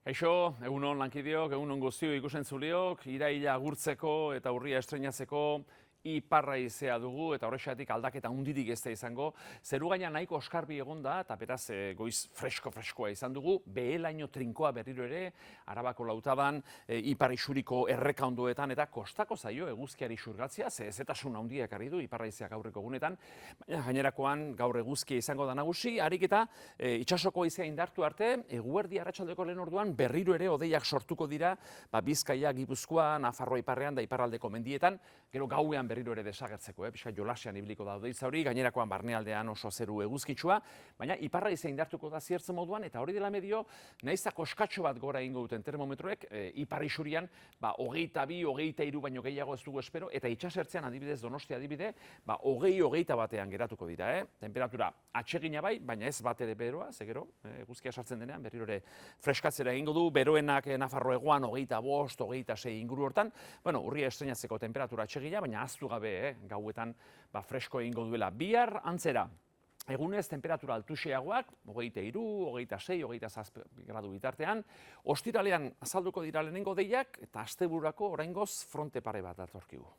Kaixo, egunon lankideok, egunon guztio ikusentzuleok, iraila agurtzeko eta urria estreinatzeko iparra izea dugu eta horrexatik aldaketa hundirik ez da izango. Zeru gaina nahiko oskarbi egon da eta beraz goiz freskoa izan dugu. Behelaino trinkoa berriro ere, Arabako lautaban, ipar isuriko errekaundoetan eta kostako zaio eguzkiari xurgatzea, zetasun handia ekarri du iparra izea gaurreko egunetan. Baina gainerakoan gaur eguzkia izango da nagusi, harik eta itsasoko izea indartu arte, eguerdi arratsaldeko lehen orduan berriro ere hodeiak sortuko dira, Bizkaia, Gipuzkoa, Nafarroa iparrean da iparraldeko mendietan, gero gauean berriro ere desagertzeko, pixka jolasean ibiliko da hodeitza hori, gainerakoan barnealdean oso zeru eguzkitsua, baina iparra izea indartuko da ziertzen moduan, eta hori dela medio, nahiz koskatxo bat gora egingo duten termometroek, ipar isurian, 22, 23 baino gehiago ez dugu espero, eta itsasertzean adibidez Donostia adibide, 20-21 batean geratuko dira, temperatura atsegina bai, baina ez bat ere beroa, zegero, eguzkia sartzen denean, berriro ere freskatzera egingo du, beroenak Nafarro hegoan 25, 26 inguru hortan, bueno, urria estreinatzeko temperatura atsegina, baina aztu gabe, gauetan fresko egingo duela. Bihar antzera, egunez temperatura altuxeagoak, 23, 26, 27 gradu bitartean, ostiralean azalduko dira lehenengo deiak, eta astebururako oraingoz fronte pare bat datorkigu.